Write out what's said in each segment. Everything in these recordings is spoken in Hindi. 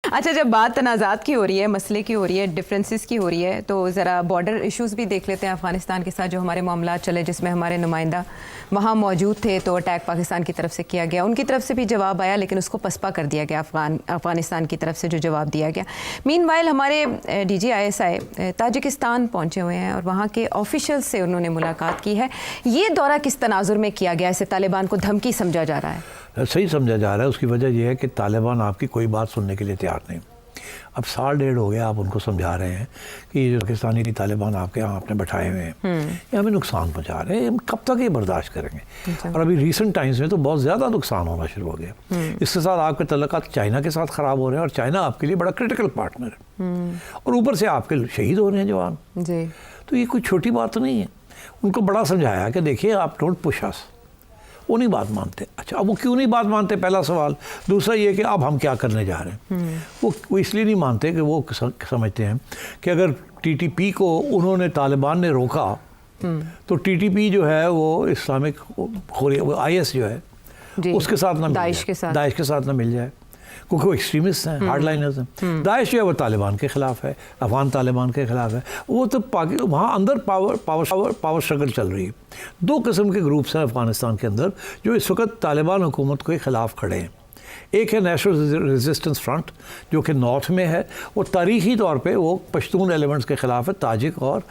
अच्छा, जब बात तनाज़ात की हो रही है, मसले की हो रही है, डिफरेंसेस की हो रही है, तो ज़रा बॉर्डर इश्यूज़ भी देख लेते हैं अफ़गानिस्तान के साथ जो हमारे मामला चले, जिसमें हमारे नुमाइंदा वहाँ मौजूद थे। तो अटैक पाकिस्तान की तरफ से किया गया, उनकी तरफ से भी जवाब आया, लेकिन उसको पसपा कर दिया गया अफ़गानिस्तान की तरफ से जो जवाब दिया गया। मीनवाइल हमारे DGISI ताजिकिस्तान पहुँचे हुए हैं और वहाँ के ऑफिशियल से उन्होंने मुलाकात की है। ये दौरा किस तनाजुर में किया गया? इसे तालिबान को धमकी समझा जा रहा है? सही समझा जा रहा है। उसकी वजह यह है कि तालिबान आपकी कोई बात सुनने के लिए तैयार नहीं। अब 1.5 साल हो गया आप उनको समझा रहे हैं कि ये जो पाकिस्तानी तालिबान आपके यहाँ आपने बैठाए हुए हैं ये हमें नुकसान पहुँचा रहे हैं, हम कब तक ये बर्दाश्त करेंगे। और अभी रिसेंट टाइम्स में तो बहुत ज़्यादा नुकसान होना शुरू हो गया। इसके साथ आपके तल्लुकात चाइना के साथ ख़राब हो रहे हैं और चाइना आपके लिए बड़ा क्रिटिकल पार्टनर है और ऊपर से आपके शहीद हो रहे हैं जवान। तो ये कोई छोटी बात तो नहीं है। उनको बड़ा समझाया कि देखिए आप डोंट पुश अस, वो नहीं बात मानते। अच्छा, अब वो क्यों नहीं बात मानते, पहला सवाल। दूसरा ये कि अब हम क्या करने जा रहे हैं। वो इसलिए नहीं मानते कि वो समझते हैं कि अगर TTP को उन्होंने तालिबान ने रोका तो TTP जो है वो इस्लामिक IS जो है उसके साथ ना दाइश के साथ ना मिल जाए, क्योंकि वो एक्सट्रीमिस्ट हैं, हार्डलाइनर्स हैं। दाइश जो है वो तालिबान के ख़िलाफ़ है, अफ़गान तालिबान के ख़िलाफ़ है। वो तो वहाँ अंदर पावर स्ट्रगल चल रही है। 2 किस्म के ग्रुप्स हैं अफ़गानिस्तान के अंदर जो इस वक्त तालिबान हुकूमत के ख़िलाफ़ खड़े हैं। एक है नेशनल रेजिस्टेंस फ्रंट जो कि नॉर्थ में है, वो तारीख़ी तौर पे वो पश्तून एलिमेंट्स के ख़िलाफ़ है, ताजिक और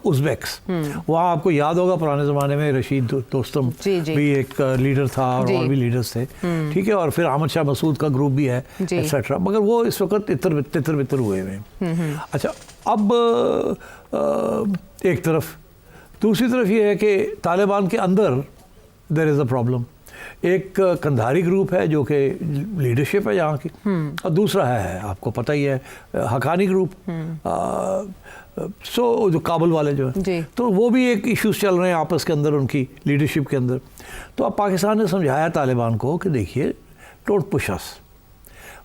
उज़्बेक्स। वहाँ आपको याद होगा पुराने ज़माने में रशीद दोस्तम भी एक लीडर था और भी लीडर्स थे, ठीक है। और फिर अहमद शाह मसूद का ग्रुप भी है एक्सेट्रा, मगर वो इस वक्त तितर बितर हुए हैं। अच्छा, अब एक तरफ, दूसरी तरफ ये है कि तालिबान के अंदर देयर इज़ अ प्रॉब्लम। एक कंधारी ग्रुप है जो कि लीडरशिप है यहाँ की, और दूसरा है आपको पता ही है हकानी ग्रुप, जो काबुल वाले जो है, तो वो भी एक इश्यूज चल रहे हैं आपस के अंदर उनकी लीडरशिप के अंदर। तो अब पाकिस्तान ने समझाया तालिबान को कि देखिए डोंट पुश अस,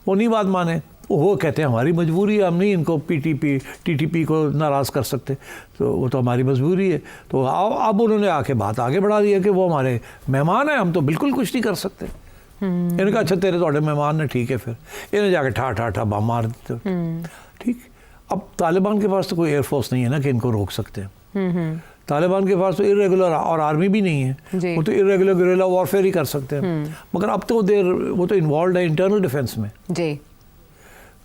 वो नहीं बात माने। वो कहते हैं हमारी मजबूरी है, हम नहीं इनको TTP को नाराज़ कर सकते, तो वो तो हमारी मजबूरी है। तो अब उन्होंने आके बात आगे बढ़ा दी है कि वो हमारे मेहमान हैं, हम तो बिल्कुल कुछ नहीं कर सकते। इन्होंने कहा अच्छा तेरे थोड़े मेहमान ने, ठीक है। फिर इन्हें जाके ठा बम मार देते, ठीक। अब तालिबान के पास तो कोई एयरफोर्स नहीं है ना कि इनको रोक सकते हैं। तालिबान के पास तो इरेगुलर और आर्मी भी नहीं है, वो तो इरेगुलर गुरिल्ला वॉरफेयर ही कर सकते हैं। मगर अब तो वो तो इन्वॉल्व है इंटरनल डिफेंस में,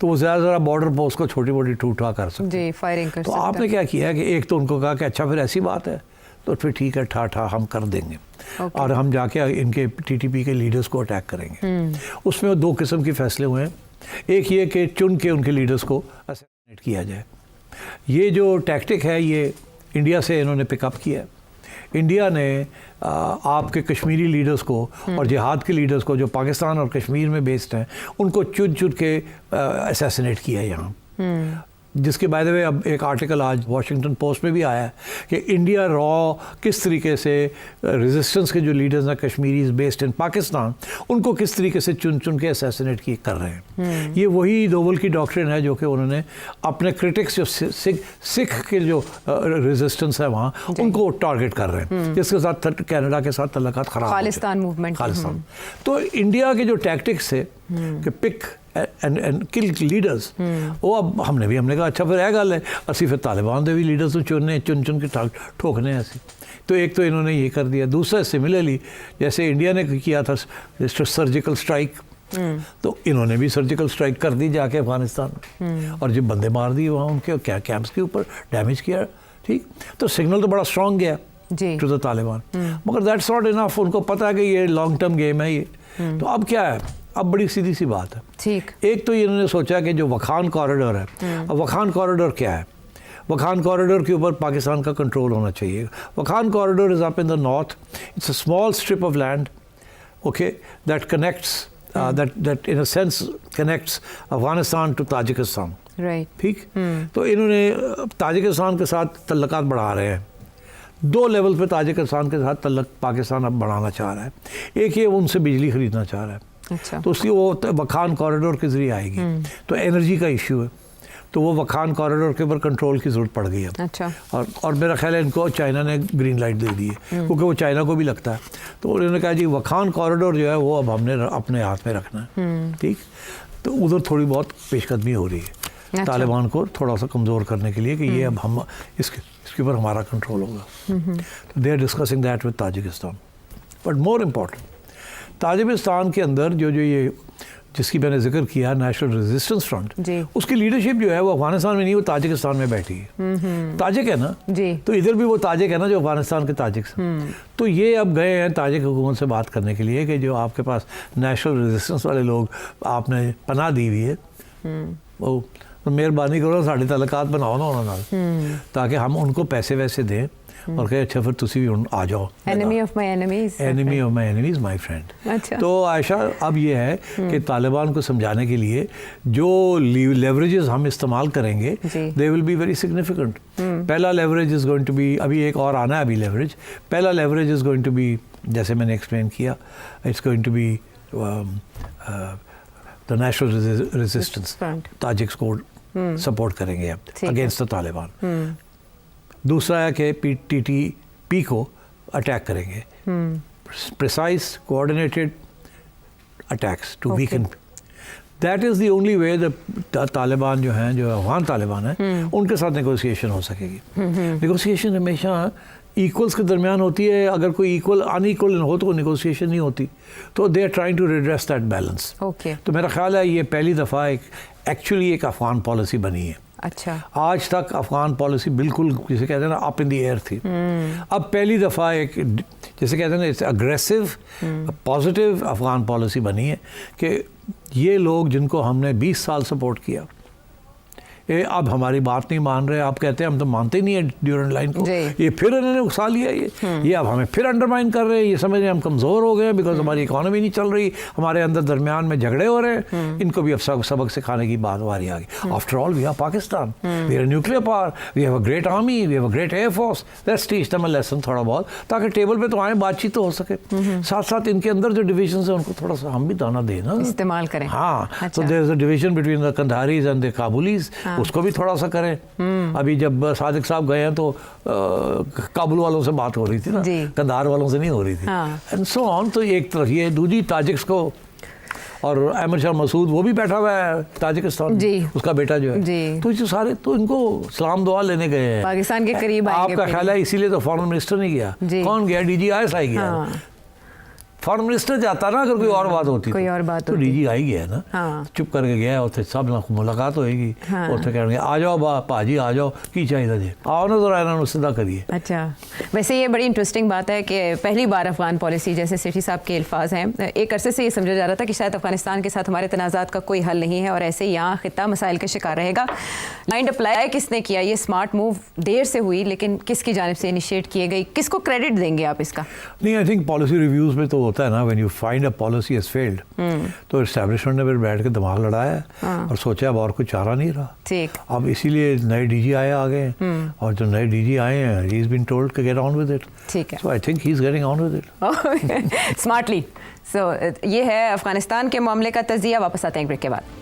तो वो ज़्यादा बॉर्डर पोस्ट को छोटी मोटी ठूठा कर सकते हैं, फायरिंग कर सकते हैं। तो आपने क्या किया कि एक तो उनको कहा कि अच्छा फिर ऐसी बात है तो फिर ठीक है, ठा हम कर देंगे और हम जाके इनके TTP के लीडर्स को अटैक करेंगे। उसमें 2 किस्म के फैसले हुए हैं। एक ये कि चुन के उनके लीडर्स को असैसिनेट किया जाए। ये जो टैक्टिक है ये इंडिया से इन्होंने पिकअप किया है। इंडिया ने आपके कश्मीरी लीडर्स को और जिहाद के लीडर्स को जो पाकिस्तान और कश्मीर में बेस्ड हैं उनको चुन के असैसिनेट किया है यहाँ। जिसके बाय द वे अब एक आर्टिकल आज वॉशिंगटन पोस्ट में भी आया है कि इंडिया रॉ किस तरीके से रेजिस्टेंस के जो लीडर्स हैं कश्मीरीज बेस्ड इन पाकिस्तान उनको किस तरीके से चुन के असैसिनेट कर रहे हैं। ये वही दोवल की डॉक्ट्रिन है जो कि उन्होंने अपने क्रिटिक्स जो सिख के जो रेजिस्टेंस है वहाँ उनको टारगेट कर रहे हैं, जिसके साथ कनाडा के साथ तल्लुकात खराब, खालिस्तान मूवमेंट, खालिस्तान। तो इंडिया के जो टैक्टिक्स थे कि पिक एंड किल लीडर्स, वो अब हमने कहा अच्छा फिर यह गल है असी फिर तालिबान के भी लीडर्स चुन के ठोकने ऐसे। तो एक तो इन्होंने ये कर दिया। दूसरा सिमिलरली जैसे इंडिया ने किया था सर्जिकल स्ट्राइक, तो इन्होंने भी सर्जिकल स्ट्राइक कर दी जाके अफगानिस्तान में और जब बंदे मार दिए वहाँ उनके कैंप्स के ऊपर, डैमेज किया, ठीक। तो सिग्नल तो बड़ा स्ट्रॉन्ग गया टू द तालिबान, मगर दैट्स नॉट इनफ। उनको पता है कि ये लॉन्ग टर्म गेम है ये। तो अब क्या है, अब बड़ी सीधी सी बात है, ठीक। एक तो इन्होंने सोचा कि जो वखान कॉरिडोर है, अब वखान कॉरिडोर क्या है, वखान कॉरिडोर के ऊपर पाकिस्तान का कंट्रोल होना चाहिए। Wakhan corridor is up in the north, it's a small strip of land, okay, that connects that in a sense connects Afghanistan to Tajikistan, right, ठीक। तो इन्होंने ताजिकिस्तान के साथ तल्लुकात बढ़ा रहे हैं। 2 लेवल पे ताजिकिस्तान के साथ तल्लुक पाकिस्तान अब बढ़ाना चाह रहा है। एक ये उनसे बिजली खरीदना चाह रहा है, अच्छा। तो उसकी वो वखान कॉरिडोर के जरिए आएगी। तो एनर्जी का इश्यू है, तो वो वखान कॉरिडोर के ऊपर कंट्रोल की ज़रूरत पड़ गई है, अच्छा। और मेरा ख्याल है इनको चाइना ने ग्रीन लाइट दे दी है, क्योंकि वो चाइना को भी लगता है। तो उन्होंने कहा जी वखान कॉरिडोर जो है वो अब हमने अपने हाथ में रखना है, ठीक। तो उधर थोड़ी बहुत पेशकदमी हो रही है तालिबान को थोड़ा सा कमज़ोर करने के लिए कि ये अब हम इसके ऊपर हमारा कंट्रोल होगा। They are discussing that with Tajikistan. But more important, Tajikistan के अंदर जो ये जिसकी मैंने जिक्र किया नेशनल रेजिस्टेंस फ्रंट, उसकी लीडरशिप जो है वो अफगानिस्तान में नहीं, वो ताजिकिस्तान में बैठी है। ताजिक है ना जी, तो इधर भी वो ताजिक है ना जो अफगानिस्तान के ताजिक। तो ये अब गए हैं ताजिक हुकूमत से बात करने के लिए कि जो आपके पास नेशनल रेजिस्टेंस वाले लोग आपने पनाह दी हुई है, वो तो मेहरबानी करो साढ़े तलकात बनाओ ना उन्होंने, ताकि हम उनको पैसे वैसे दें और कहे अच्छा फिर तुसी भी आ जाओ। Enemy of my enemies my friend. अच्छा। तो आयशा अब ये है कि तालिबान को समझाने के लिए जो लेवरेजेस हम इस्तेमाल करेंगे they will be very significant. पहला leverage is going to be, अभी एक और आना है अभी लेवरेज, पहला leverage is going to be जैसे मैंने एक्सप्लेन किया, it's going to be the national resistance, Tajiks को सपोर्ट करेंगे अब अगेंस्ट द तालिबान। दूसरा है कि TTP को अटैक करेंगे, precise coordinated attacks to weaken. That is the only way the Taliban जो हैं, जो अफगान तालिबान हैं, उनके साथ नेगोशिएशन हो सकेगी। नेगोशिएशन हमेशा इक्वल्स के दरमियान होती है, अगर कोई इक्वल अनइक्वल हो तो नेगोशिएशन नहीं होती। तो they are trying to redress that balance. तो मेरा ख्याल है ये पहली दफ़ा एक्चुअली एक अफगान पॉलिसी बनी है। अच्छा। आज तक अफगान पॉलिसी बिल्कुल जिसे कहते हैं ना अप इन द एयर थी। अब पहली दफ़ा एक जिसे कहते हैं ना it's aggressive positive Afghan policy बनी है कि ये लोग जिनको हमने 20 साल सपोर्ट किया, ये अब हमारी बात नहीं मान रहे, आप कहते हैं हम तो मानते ही नहीं है ड्यूरेंट लाइन को, ये फिर इन्होंने उकसा लिया, ये अब हमें फिर अंडरमाइन कर रहे हैं, ये समझ रहे हैं हम कमज़ोर हो गए बिकॉज हमारी इकोनॉमी नहीं चल रही, हमारे अंदर दरमियान में झगड़े हो रहे हैं। इनको भी अब सबक सिखाने की बात वारी आ गई। After all we are Pakistan, we are nuclear power, we have a great army, we have a great air force, let's teach them a lesson थोड़ा बहुत, ताकि टेबल पे तो आए, बातचीत तो हो सके। साथ साथ इनके अंदर जो डिविजन है उनको थोड़ा सा हम भी दाना देना इस्तेमाल करें। हाँ, तो there is a division between the Kandaharis and the Kabulis, उसको भी थोड़ा सा करें। अभी जब सादिक साहब गए हैं तो काबुल वालों से बात हो रही थी ना, कंधार वालों से नहीं हो रही थी, एंड सो ऑन। तो एक तरफ ये दूसरी ताजिक्स को, और अहमद शाह मसूद वो भी बैठा हुआ है ताजिकिस्तान, उसका बेटा जो है, तो ये सारे तो इनको सलाम दुआ लेने गए हैं, पाकिस्तान के करीब आएंगे। आपका ख्याल है इसीलिए तो फॉरेन मिनिस्टर नहीं गया, कौन गया? DGI गया। फॉरेन मिनिस्टर जाता ना अगर कोई और बात होती, कोई और बात तो DGI गया ना, चुप करके गया, उत्थे सब ना मुलाकात होएगी, उत्थे कहेंगे आ जाओ भाजी आ जाओ, की चाहिए जी, आओ ना जरा इन्होंने सीधा करिए। अच्छा, वैसे ये बड़ी इंटरेस्टिंग बात है कि पहली बार अफगान पॉलिसी, जैसे सेठी साहब के अल्फाज हैं, एक अरसे से ये समझा जा रहा था कि शायद अफगानिस्तान के साथ हमारे तनाज़ात का कोई हल नहीं है और ऐसे ही यहाँ खित्ता मसाइल का शिकार रहेगा। लाइन अप्लाई किसने किया? ये स्मार्ट मूव देर से हुई, लेकिन किसकी जानिब से इनिशिएट किए गई, किसको क्रेडिट देंगे आप इसका? नहीं, आई थिंक पॉलिसी रिव्यूज़ में तो होता है ना, when you find a policy has failed, तो एस्टैब्लिशमेंट ने फिर बैठ के दिमाग लड़ाया और सोचा अब और कुछ चारा नहीं रहा। ठीक, अब इसीलिए नए DGI आ गए, और जो नए DG आए हैं, he is been told to get on with it. ठीक है, so I think he is getting on with it smartly. So ये है अफगानिस्तान के मामले का तजिया। वापस आते हैं ब्रेक के बाद।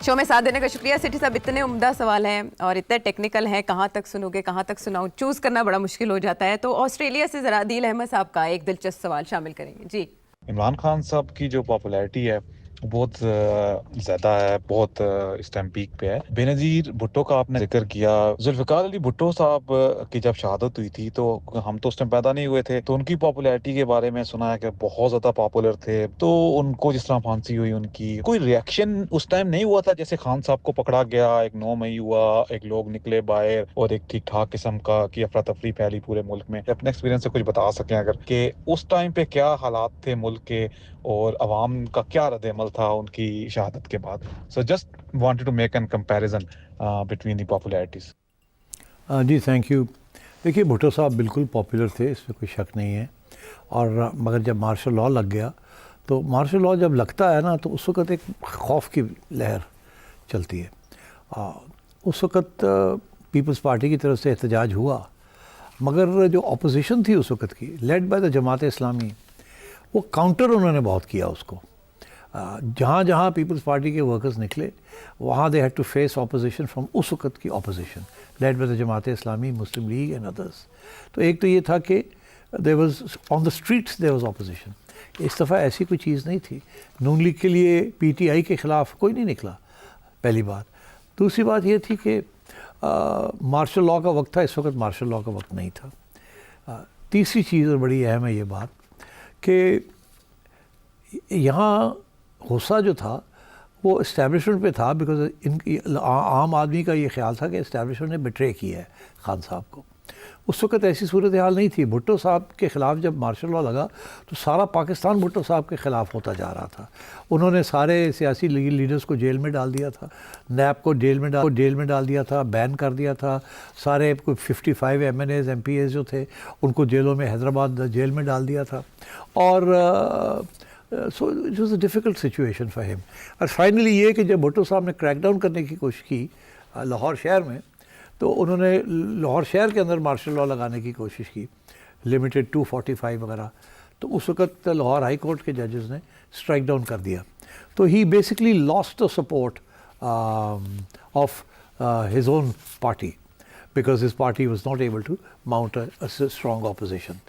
शो में साथ देने का शुक्रिया सिटी साहब। इतने उम्दा सवाल हैं और इतने टेक्निकल हैं, कहाँ तक सुनोगे, कहाँ तक सुनाऊं, चूज़ करना बड़ा मुश्किल हो जाता है। तो ऑस्ट्रेलिया से ज़रा आदिल अहमद साहब का एक दिलचस्प सवाल शामिल करेंगे जी। इमरान खान साहब की जो पॉपुलैरिटी है बहुत ज़्यादा है, बहुत इस टाइम पीक पे है। बेनज़ीर भुट्टो का आपने जिक्र किया, जुल्फ़िकार अली भुट्टो साहब की जब शहादत हुई थी तो हम तो उस टाइम पैदा नहीं हुए थे, तो उनकी पॉपुलैरिटी के बारे में सुना है कि बहुत ज़्यादा पॉपुलर थे। तो उनको जिस तरह फांसी हुई, उनकी कोई रिएक्शन उस टाइम नहीं हुआ था जैसे खान साहब को पकड़ा गया, एक 9 मई हुआ, एक लोग निकले बाहर और एक ठीक ठाक किस्म का की अफरा तफरी फैली पूरे मुल्क में। अपने एक्सपीरियंस से कुछ बता सकें अगर, कि उस टाइम पे क्या हालात थे मुल्क के और अवाम का क्या रद्द-ए-अमल था उनकी शहादत के बाद? So just wanted to make an comparison between the popularities. जी थैंक यू। देखिए भुट्टो साहब बिल्कुल पॉपुलर थे, इसमें कोई शक नहीं है, और मगर जब मार्शल लॉ लग गया, तो मार्शल लॉ जब लगता है ना तो उस वक़्त एक खौफ की लहर चलती है। उस वक़्त पीपल्स पार्टी की तरफ से एहतजाज हुआ, मगर जो अपोजिशन थी उस वक़्त की, लेड बाय द जमात इस्लामी, वो काउंटर उन्होंने बहुत किया उसको। जहाँ जहाँ पीपल्स पार्टी के वर्कर्स निकले, वहाँ they had to face opposition from उस वक़्त की opposition led by the Jamaat Islami, Muslim League and others. तो एक तो ये था कि there was on the streets there was opposition. इस दफ़ा ऐसी कोई चीज़ नहीं थी। नून लीग के लिए पीटीआई के ख़िलाफ़ कोई नहीं निकला, पहली बात। दूसरी बात ये थी कि मार्शल लॉ का वक्त था, इस वक्त मार्शल लॉ का वक्त नहीं था। तीसरी चीज़ और बड़ी अहम है ये बात कि यहाँ गुस्सा जो था वो इस्टेब्लिशमेंट पे था, बिकॉज इन आम आदमी का ये ख्याल था कि इस्टेब्लिशमेंट ने बिट्रे किया है खान साहब को। उस वक्त ऐसी सूरत हाल नहीं थी। भुट्टो साहब के ख़िलाफ़ जब मार्शल लॉ लगा तो सारा पाकिस्तान भुट्टो साहब के ख़िलाफ़ होता जा रहा था। उन्होंने सारे सियासी लीडर्स को जेल में डाल दिया था, नैब को जेल में डाल दिया था, बैन कर दिया था। सारे कोई 55 MNAs MPAs जो थे उनको जेलों में, हैदराबाद जेल में डाल दिया था। और so it was a difficult situation for him. और फाइनली ये कि जब भुट्टो साहब ने क्रैकडाउन करने की कोशिश की लाहौर शहर में, तो उन्होंने लाहौर शहर के अंदर मार्शल लॉ लगाने की कोशिश की, लिमिटेड 245 वगैरह। तो उस वक्त लाहौर हाई कोर्ट के जजेस ने स्ट्राइक डाउन कर दिया। तो he basically lost the support of his own party, because his party was not able to mount a strong opposition.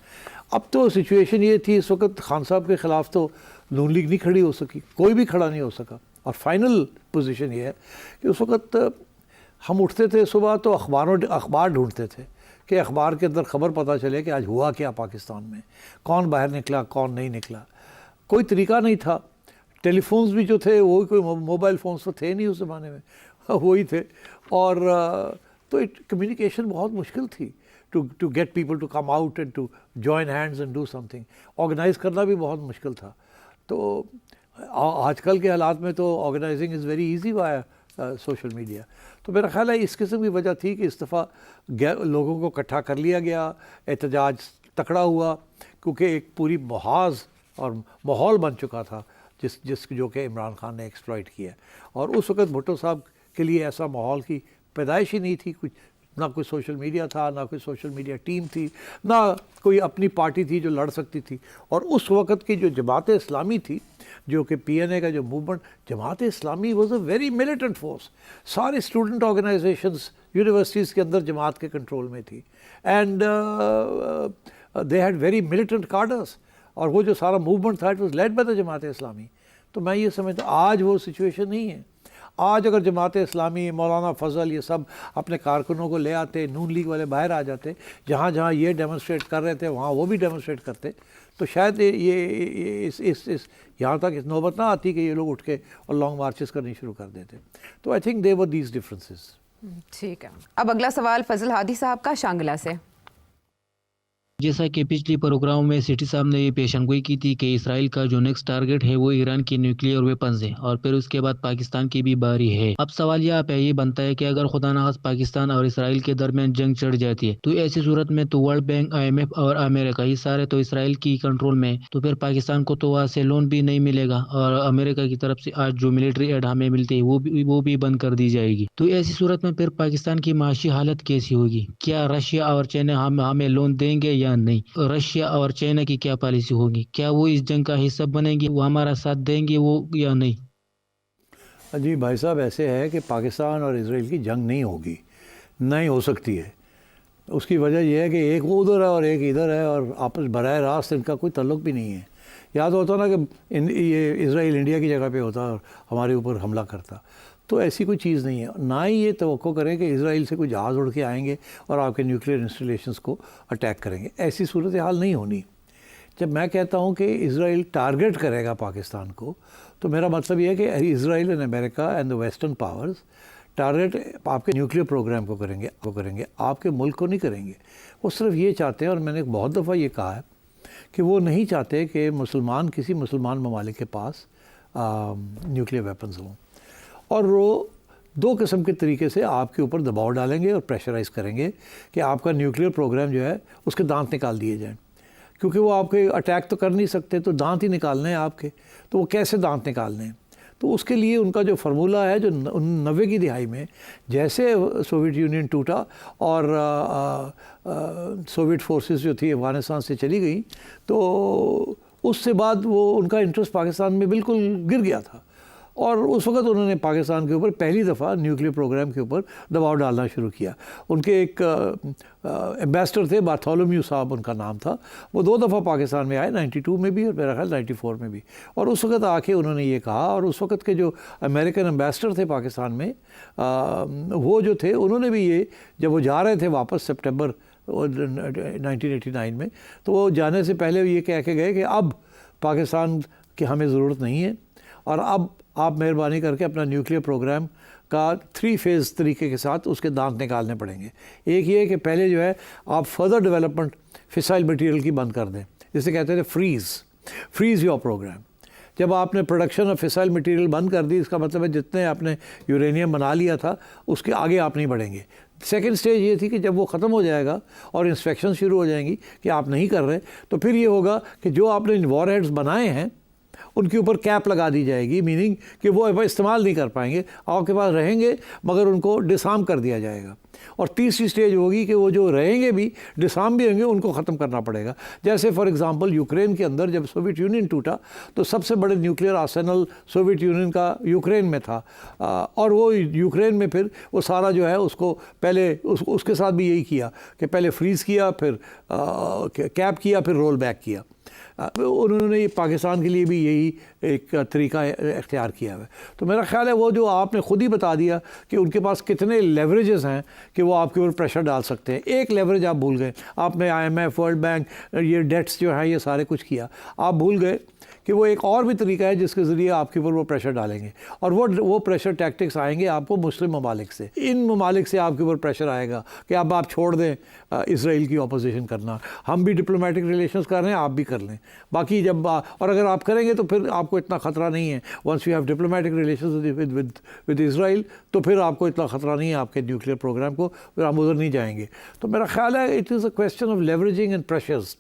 अब तो सिचुएशन ये थी इस वक्त खान साहब के ख़िलाफ़ तो नून लीग नहीं खड़ी हो सकी, कोई भी खड़ा नहीं हो सका। और फाइनल पोजीशन ये है कि उस वक्त हम उठते थे सुबह तो अखबार ढूंढते थे कि अखबार के अंदर ख़बर पता चले कि आज हुआ क्या पाकिस्तान में, कौन बाहर निकला कौन नहीं निकला। कोई तरीका नहीं था। टेलीफोन्स भी जो थे वो कोई मोबाइल फ़ोन्स तो थे नहीं उस ज़माने में, वही थे। और तो कम्युनिकेशन बहुत मुश्किल थी to get people to come out and to join hands and do something. Organise करना भी बहुत मुश्किल था। तो आजकल के हालात में तो organising is very easy via social media. तो मेरा ख़्याल है इस किस्म की वजह थी कि इस दफ़ा लोगों को इकट्ठा कर लिया गया, एहतजाज तकड़ा हुआ, क्योंकि एक पूरी मुहाज़ और माहौल बन चुका था जो कि इमरान खान ने एक्सप्लॉइट किया। और उस वक्त भुट्टो साहब के लिए ऐसा माहौल की पैदाइश ही नहीं थी। कुछ ना कोई सोशल मीडिया था, ना कोई सोशल मीडिया टीम थी, ना कोई अपनी पार्टी थी जो लड़ सकती थी। और उस वक़्त की जो जमात इस्लामी थी, जो कि PNA का जो movement, Jamaat Islami was a very militant force. सारे स्टूडेंट ऑर्गेनाइजेशंस यूनिवर्सिटीज़ के अंदर जमात के कंट्रोल में थी। And they had very militant cadres. और वो जो सारा मूवमेंट था it was led by the Jamaat Islami. तो मैं ये समझता आज वो सिचुएशन नहीं है। आज अगर जमात इस्लामी, मौलाना फजल, ये सब अपने कारकुनों को ले आते, नून लीग वाले बाहर आ जाते, जहाँ जहाँ ये डेमोन्स्ट्रेट कर रहे थे वहाँ वो भी डेमोन्स्ट्रेट करते, तो शायद ये इस यहाँ तक इस नौबत ना आती कि ये लोग उठ के और लॉन्ग मार्चेस करनी शुरू कर देते। तो I think they were these differences. ठीक है, अब अगला सवाल फजल हादी साहब का शांगला से। जैसा कि पिछले प्रोग्राम में सिटी साहब ने ये पेशनगोई की थी कि इसराइल का जो नेक्स्ट टारगेट है वो ईरान की न्यूक्लियर वेपन्स है और फिर उसके बाद पाकिस्तान की भी बारी है। अब सवाल यहाँ पे ये बनता है कि अगर खुदा न खास्ता पाकिस्तान और इसराइल के दरमियान जंग चढ़ जाती है तो ऐसी सूरत में तो वर्ल्ड बैंक, IMF और अमेरिका ये सारे तो इसराइल की कंट्रोल में, तो फिर पाकिस्तान को तो वहाँ से लोन भी नहीं मिलेगा और अमेरिका की तरफ से आज जो मिलिट्री एड हमें मिलती है वो भी बंद कर दी जाएगी। तो ऐसी सूरत में फिर पाकिस्तान की माशी हालत कैसी होगी? क्या रशिया और चाइना हमें लोन देंगे या नहीं? रशिया और चाइना की क्या पॉलिसी होगी? क्या वो इस जंग का हिस्सा बनेंगे, वो हमारा साथ देंगे वो या नहीं? जी भाई साहब, ऐसे है कि पाकिस्तान और इसराइल की जंग नहीं होगी, नहीं हो सकती है। उसकी वजह यह है कि एक वो उधर है और एक इधर है और आपस बराह रास्त इनका कोई तल्लुक़ भी नहीं है। याद होता ना कि ये इसराइल इंडिया की जगह पे होता और हमारे ऊपर हमला करता, तो ऐसी कोई चीज़ नहीं है। ना ही ये तवक्को करें कि इसराइल से कोई जहाज़ उड़ के आएंगे और आपके न्यूक्लियर इंस्टॉलेशंस को अटैक करेंगे, ऐसी सूरत हाल नहीं होनी। जब मैं कहता हूँ कि इसराइल टारगेट करेगा पाकिस्तान को, तो मेरा मतलब ये है कि Israel and America and the western powers target आपके न्यूक्लियर प्रोग्राम को करेंगे, आपके मुल्क को नहीं करेंगे। वो सिर्फ ये चाहते हैं, और मैंने बहुत दफ़ा ये कहा है कि वो नहीं चाहते कि किसी मुसलमान ममालिक के पास न्यूक्लियर वेपन्स हों। और वो दो किस्म के तरीके से आपके ऊपर दबाव डालेंगे और प्रेशराइज़ करेंगे कि आपका न्यूक्लियर प्रोग्राम जो है उसके दांत निकाल दिए जाएं, क्योंकि वो आपके अटैक तो कर नहीं सकते, तो दांत ही निकालने हैं आपके। तो वो कैसे दांत निकालने हैं? तो उसके लिए उनका जो फार्मूला है, जो 90 की दिहाई में जैसे सोवियत यूनियन टूटा और सोवियत फोर्सेस जो थी अफ़गानिस्तान से चली गई, तो उससे बाद वो उनका इंटरेस्ट पाकिस्तान में बिल्कुल गिर गया था। और उस वक्त उन्होंने पाकिस्तान के ऊपर पहली दफ़ा न्यूक्लियर प्रोग्राम के ऊपर दबाव डालना शुरू किया। उनके एक एम्बेसडर थे, बार्थोलोम्यू साहब उनका नाम था, वो 2 दफ़ा पाकिस्तान में आए, 92 में भी और मेरा ख्याल 94 में भी। और उस वक्त आके उन्होंने ये कहा, और उस वक्त के जो अमेरिकन एम्बेसडर थे पाकिस्तान में, वो जो थे उन्होंने भी ये, जब वो जा रहे थे वापस सितंबर 1989 में, तो वो जाने से पहले ये कह के गए कि अब पाकिस्तान की हमें ज़रूरत नहीं है और अब आप मेहरबानी करके अपना न्यूक्लियर प्रोग्राम का 3 फेज़ तरीके के साथ उसके दांत निकालने पड़ेंगे। एक ये कि पहले जो है आप फर्दर डेवलपमेंट फिसाइल मटेरियल की बंद कर दें, जिसे कहते थे फ्रीज़ योर प्रोग्राम। जब आपने प्रोडक्शन ऑफ फिसाइल मटेरियल बंद कर दी, इसका मतलब है जितने आपने यूरेनियम बना लिया था उसके आगे आप नहीं बढ़ेंगे। सेकेंड स्टेज ये थी कि जब वो ख़त्म हो जाएगा और इंस्पेक्शन शुरू हो जाएंगी कि आप नहीं कर रहे, तो फिर ये होगा कि जो आपने वॉरहेड्स बनाए हैं उनके ऊपर कैप लगा दी जाएगी, मीनिंग कि वो इस्तेमाल नहीं कर पाएंगे, आपके पास रहेंगे मगर उनको डिसआर्म कर दिया जाएगा। और तीसरी स्टेज होगी कि वो जो रहेंगे भी, डिसआर्म भी होंगे, उनको ख़त्म करना पड़ेगा। जैसे फॉर एग्जांपल यूक्रेन के अंदर जब सोवियत यूनियन टूटा तो सबसे बड़े न्यूक्लियर आर्सेनल सोवियत यूनियन का यूक्रेन में था, और वो यूक्रेन में फिर वो सारा जो है उसको पहले उसके साथ भी यही किया कि पहले फ्रीज़ किया, फिर कैप किया, फिर रोल बैक किया। उन्होंने पाकिस्तान के लिए भी यही एक तरीका इख्तियार किया है। तो मेरा ख्याल है वो जो आपने ख़ुद ही बता दिया कि उनके पास कितने लेवरेजेस हैं कि वो आपके ऊपर प्रेशर डाल सकते हैं। एक लेवरेज आप भूल गए, आपने IMF, वर्ल्ड बैंक, ये डेट्स जो हैं ये सारे कुछ किया, आप भूल गए कि वो एक और भी तरीका है जिसके ज़रिए आपके ऊपर वो प्रेशर डालेंगे, और वो प्रेशर टैक्टिक्स आएंगे आपको मुस्लिम ममालिक से। इन ममालिक से आपके ऊपर प्रेशर आएगा कि अब आप छोड़ दें इसराइल की अपोजिशन करना, हम भी डिप्लोमेटिक रिलेशंस कर रहे हैं, आप भी कर लें। बाकी जब और अगर आप करेंगे तो फिर आपको इतना ख़तरा नहीं है, once you have diplomatic relations with Israel, तो फिर आपको इतना ख़तरा नहीं है आपके न्यूक्लियर प्रोग्राम को, फिर हम उधर नहीं जाएंगे। तो मेरा ख्याल है it is a question of leveraging and pressures,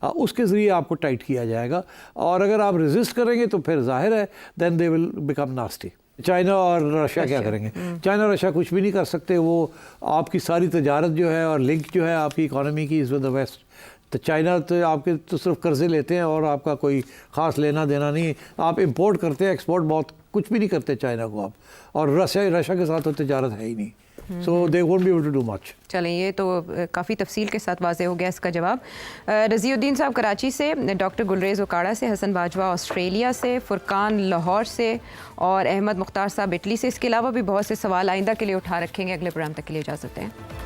उसके ज़रिए आपको टाइट किया जाएगा, और अगर आप रेजिस्ट करेंगे तो फिर जाहिर है then they will become nasty. China और रशिया क्या करेंगे? चाइना रशिया कुछ भी नहीं कर सकते, वो आपकी सारी तजारत जो है और लिंक जो है आपकी इकॉनमी की इज़ विद द वेस्ट। तो चाइना तो आपके तो सिर्फ कर्जे लेते हैं और आपका कोई ख़ास लेना देना नहीं, आप इंपोर्ट करते हैं, एक्सपोर्ट बहुत कुछ भी नहीं करते चाइना को आप, और रशिया के साथ तो तजारत है ही नहीं, so they won't be able to do much. चलें, ये तो काफ़ी तफसील के साथ वाज़े हो गया इसका जवाब। रज़ीउद्दीन साहब कराची से, डॉक्टर गुलरेज़ उकाड़ा से, हसन बाजवा ऑस्ट्रेलिया से, फुरकान लाहौर से और अहमद मुख्तार साहब इटली से। इसके अलावा भी बहुत से सवाल आइंदा के लिए उठा रखेंगे। अगले प्रोग्राम तक के लिए इजाज़त दें।